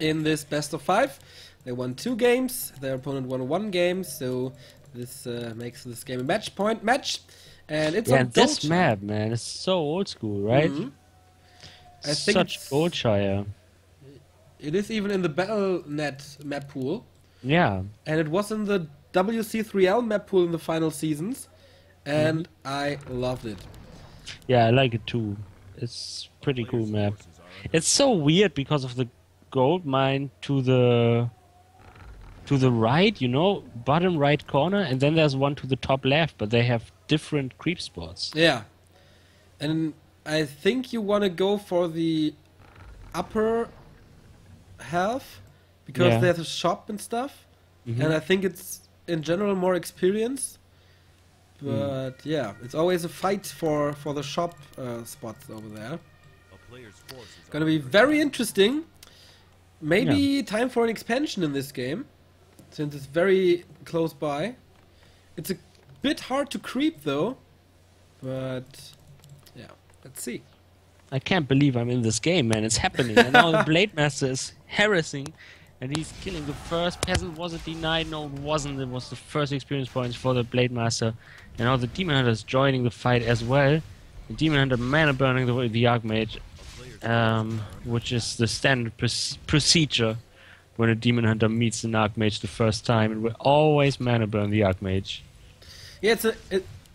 in this best of 5. They won 2 games, their opponent won 1 game, so this makes this game a match point match. And it's on this map, man, is so old school, right? I think Such Goldshire. It is even in the Battle.net map pool. Yeah. And it was in the WC3L map pool in the final seasons. And I loved it. Yeah, I like it too. It's pretty cool map. It's so weird because of the gold mine to the right, you know, bottom right corner, and then there's one to the top left, but they have different creep spots. Yeah. And I think you want to go for the upper half because there's a shop and stuff. And I think it's in general more experience. But yeah, it's always a fight for the shop spots over there. It's gonna be very interesting. Maybe time for an expansion in this game, since it's very close by. It's a bit hard to creep though, but yeah, let's see. I can't believe I'm in this game, man. It's happening. And now the Blade Master is harassing, and he's killing the first peasant. Was it denied? No, it wasn't. It was the first experience points for the Blade Master. And now the Demon Hunter is joining the fight as well. The Demon Hunter mana burning the Archmage, which is the standard procedure when a Demon Hunter meets an Archmage the first time. It will always mana burn the Archmage. Yeah,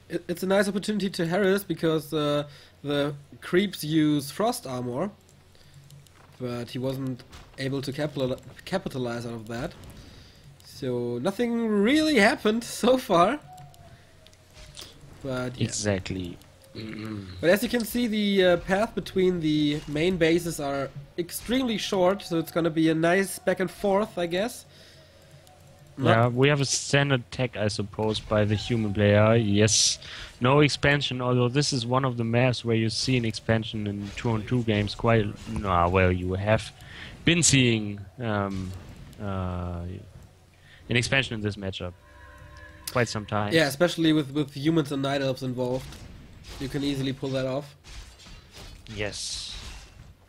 it's a nice opportunity to harass because the creeps use frost armor, but he wasn't able to capitalize out of that. So nothing really happened so far. But yeah. Exactly. But as you can see, the path between the main bases are extremely short, so it's gonna be a nice back and forth, I guess. Yeah, we have a standard tech, I suppose, by the human player. Yes, no expansion, although this is one of the maps where you see an expansion in 2-on-2 games quite... well, you have been seeing an expansion in this matchup quite some time. Yeah, especially with humans and night elves involved. You can easily pull that off. Yes.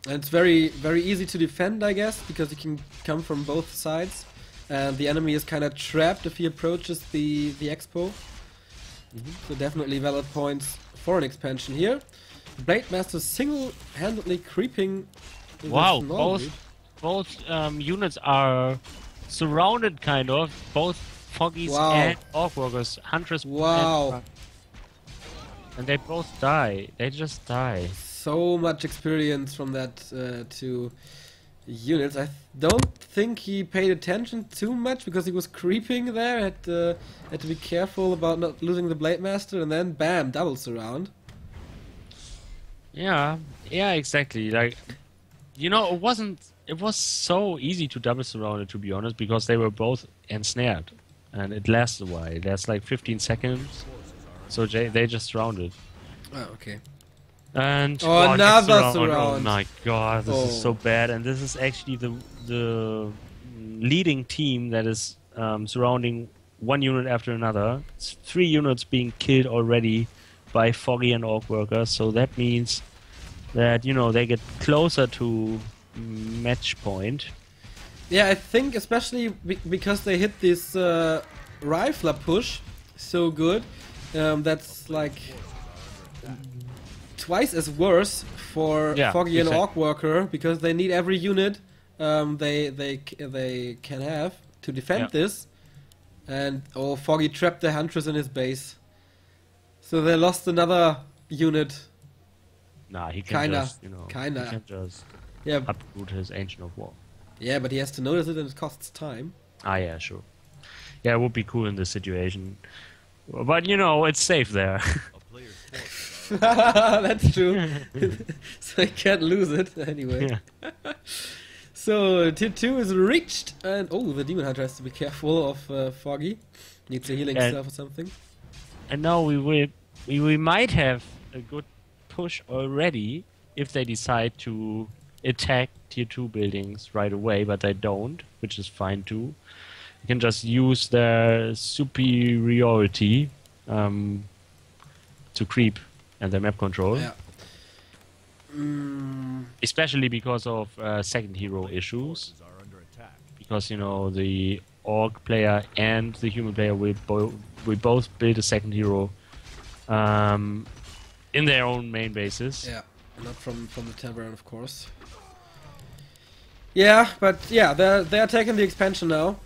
And it's very, very easy to defend, I guess, because you can come from both sides. And the enemy is kind of trapped if he approaches the expo. So definitely valid points for an expansion here. Blade Master single-handedly creeping. Wow, both units are surrounded, kind of. Both foggies and orcworkers. Huntress. Wow. And they both die. They just die. So much experience from that two units. I don't think he paid attention too much because he was creeping there. Had to be careful about not losing the Blade Master, and then bam, double surround. Yeah, exactly. Like, you know, it was so easy to double surround it, to be honest, because they were both ensnared, and it lasts a while. It lasts like 15 seconds, so they just surrounded. Oh, okay. And another surround. Oh my god, this is so bad. And this is actually the leading team that is surrounding one unit after another. It's 3 units being killed already by Foggy and Orcworker, so that means that, you know, they get closer to match point. Yeah, I think especially because they hit this rifler push so good, that's like twice as worse for Foggy and Orcworker, because they need every unit they can have to defend this. And Foggy trapped the Huntress in his base, so they lost another unit. Nah, he can just, you know, he can just uproot his Ancient of War. Yeah, but he has to notice it and it costs time. Ah, yeah, sure. Yeah, it would be cool in this situation. But, you know, it's safe there. That's true. So he can't lose it anyway. Yeah. So tier 2 is reached, and the Demon Hunter has to be careful of Foggy. Needs a healing stuff or something. And now we might have a good push already if they decide to attack tier 2 buildings right away, but they don't, which is fine too. You can just use their superiority to creep and their map control. Yeah. Especially because of second hero issues. because you know the orc player and the human player we both build a second hero in their own main bases. Yeah, not from the tavern, of course. Yeah, but yeah, they're taking the expansion now.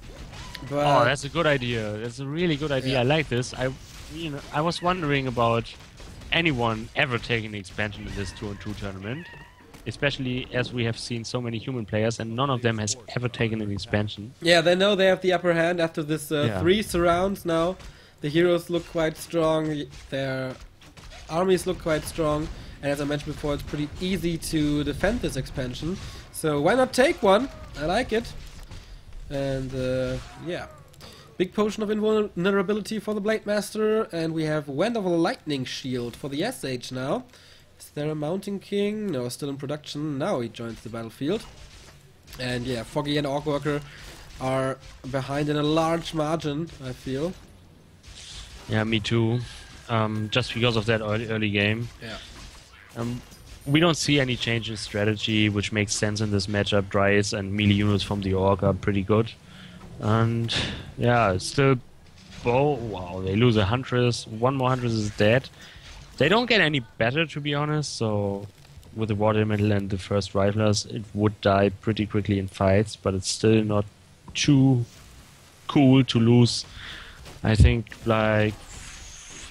But oh, that's a good idea. That's a really good idea. Yeah. I like this. I was wondering about anyone ever taking the expansion in this 2-on-2 tournament, especially as we have seen so many human players and none of them has ever taken an expansion. Yeah, they know they have the upper hand after this 3 surrounds now. The heroes look quite strong, their armies look quite strong, and as I mentioned before, it's pretty easy to defend this expansion. So why not take one? I like it. And yeah. Big potion of invulnerability for the Blade Master, and we have Wand of a Lightning Shield for the SH now. Is there a Mountain King? No, still in production. Now he joins the battlefield. And yeah, Foggy and Orcworker are behind in a large margin, I feel. Yeah, me too. Just because of that early game. Yeah. We don't see any change in strategy, which makes sense in this matchup. Dryas and melee units from the Orc are pretty good. And yeah, still bow. Wow, they lose a Huntress. One more Huntress is dead. They don't get any better, to be honest. So with the Water Elemental and the first Riflers, it would die pretty quickly in fights. But it's still not too cool to lose. I think like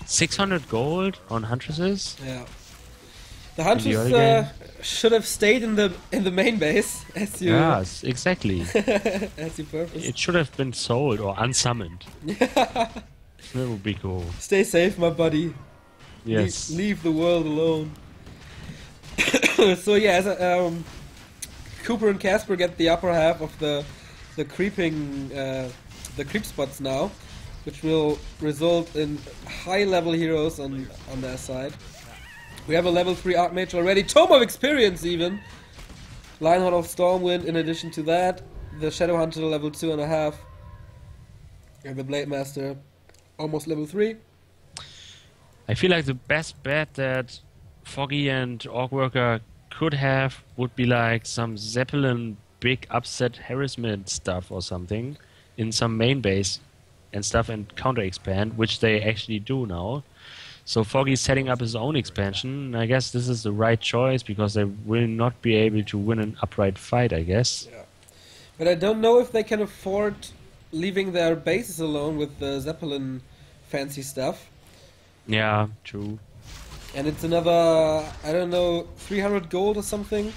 600 gold on Huntresses. Yeah. The Huntress should have stayed in the main base as you. Yes, exactly. As you purpose. It should have been sold or unsummoned. That would be cool. Stay safe, my buddy. Yes. Leave the world alone. So yeah, Cooper and Casper get the upper half of the creeping the creep spots now, which will result in high level heroes on their side. We have a level 3 Archmage already, Tome of Experience even! Lionheart of Stormwind in addition to that, the Shadow Hunter level 2.5, and the Blade Master almost level 3. I feel like the best bet that Foggy and Orcworker could have would be like some Zeppelin big upset harassment stuff or something in some main base and stuff and counter expand, which they actually do now. So Foggy's setting up his own expansion. I guess this is the right choice because they will not be able to win an upright fight, I guess. Yeah. But I don't know if they can afford leaving their bases alone with the Zeppelin fancy stuff. Yeah, true. And it's another, I don't know, 300 gold or something?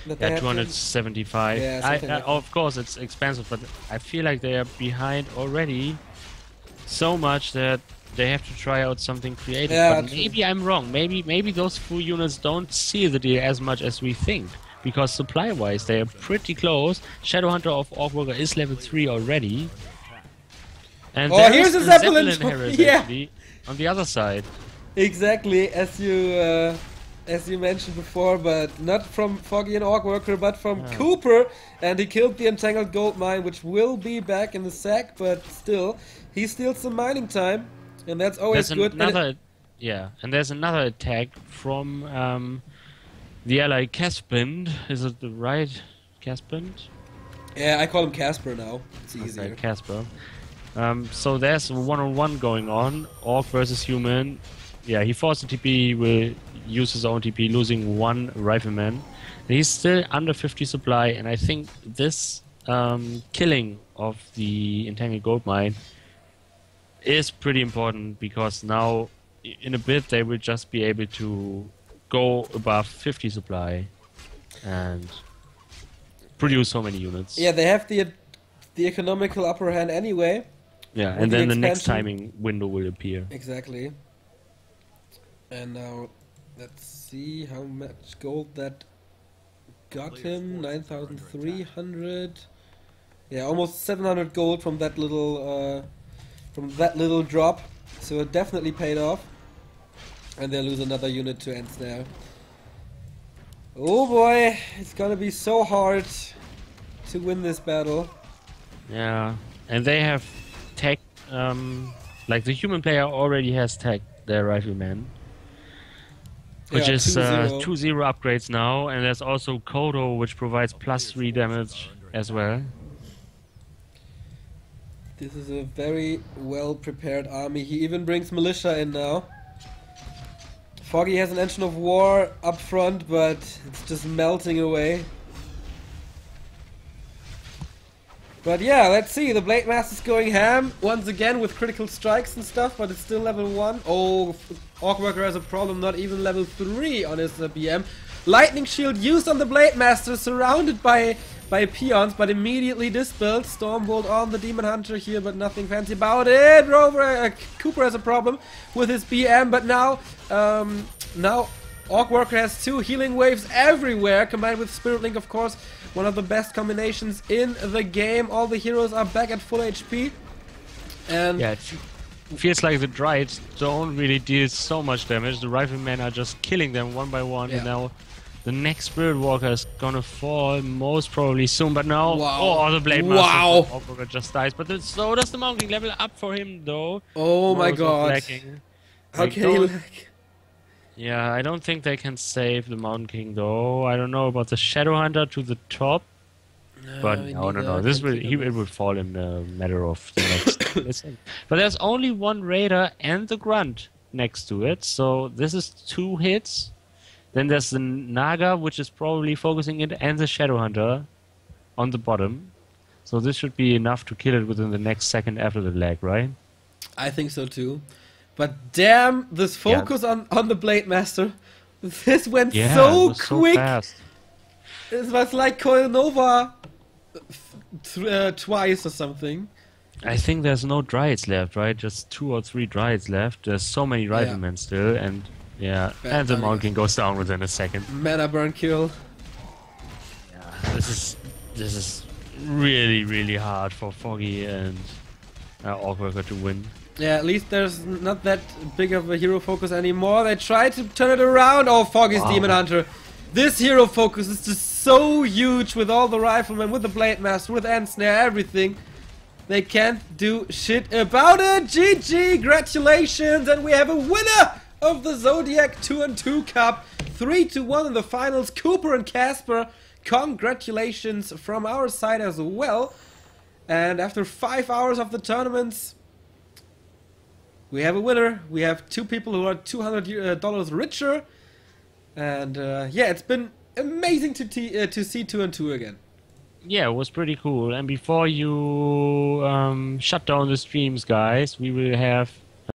That they Yeah, have 275. Yeah, something like that. Of course, it's expensive, but I feel like they are behind already so much that they have to try out something creative. Yeah, but true. maybe I'm wrong. Maybe those full units don't seal the deal as much as we think. Because supply-wise, they are pretty close. Shadowhunter of Orcworker is level 3 already. And Oh, there here's is a Zeppelin Harris yeah. actually on the other side. Exactly, as you mentioned before, but not from Foggy and Orcworker, but from Cooper, and he killed the Entangled Gold Mine, which will be back in the sack, but still, he steals some mining time, and that's always There's good. And there's another attack from the ally Caspend. Is it the right Caspend? Yeah, I call him Casper now. It's easier. Okay, Casper. So there's a one-on-one going on, Orc versus Human. Yeah, he forced the TP, will use his own TP, losing one Rifleman. And he's still under 50 supply, and I think this killing of the Entangled Gold Mine is pretty important, because now, in a bit, they will just be able to go above 50 supply and produce so many units. Yeah, they have the economical upper hand anyway. Yeah, with and then the expansion. next timing window will appear. Exactly. And now, let's see how much gold that got him. 9,300. Yeah, almost 700 gold from that little drop. So it definitely paid off. And they'll lose another unit to Ensnare. Oh boy, it's gonna be so hard to win this battle. Yeah, and they have tech, like the human player already has tech their Rifleman. Which Yeah, is 2-0. 2-0 upgrades now, and there's also Kodo, which provides +3 damage as well. This is a very well prepared army. He even brings militia in now. Foggy has an engine of war up front, but it's just melting away. But yeah, let's see. The Blade Master's going ham once again with critical strikes and stuff, but it's still level 1. Oh, Orcworker has a problem, not even level 3 on his BM. Lightning Shield used on the Blade Master, surrounded by peons, but immediately dispelled. Stormbolt on the Demon Hunter here, but nothing fancy about it. Cooper has a problem with his BM, but now Orcworker has 2 healing waves everywhere, combined with Spirit Link, of course. One of the best combinations in the game. All the heroes are back at full HP. And yeah, it feels like the Dryades don't really deal so much damage. The Riflemen are just killing them one by one, and now the next Spirit Walker is gonna fall most probably soon. But now, oh, the Blade Master Orcworker just dies. But so does the Mountain King. Level up for him though. Oh my god! How can he lag? Yeah, I don't think they can save the Mountain King though. I don't know about the Shadow Hunter to the top. But no. It would fall in a matter of the next listen. But there's only one Raider and the Grunt next to it, so this is 2 hits. Then there's the Naga, which is probably focusing it, and the Shadow Hunter on the bottom. So this should be enough to kill it within the next second after the lag, right? I think so too. But damn, this focus on the Blade Master. This went so quick. So fast. It was like Coil Nova twice or something. I think there's no Dryads left, right? Just 2 or 3 Dryads left. There's so many Riflemen still, and and the Mountain King goes down within a second. Mana burn kill. Yeah, this is really, really hard for Foggy and Orcworker to win. Yeah, at least there's not that big of a hero focus anymore. They tried to turn it around. Oh, Foggy's Demon Hunter. This hero focus is just so huge with all the Riflemen, with the Blade Master, with End Snare, everything. They can't do shit about it. GG, congratulations, and we have a winner of the Zodiac 2-on-2 Cup. 3-1 in the finals. Cooper and Casper, congratulations from our side as well. And after 5 hours of the tournaments, we have a winner. We have 2 people who are $200 richer. And yeah, it's been amazing to see 2-on-2 again. Yeah, it was pretty cool. And before you shut down the streams, guys, we will have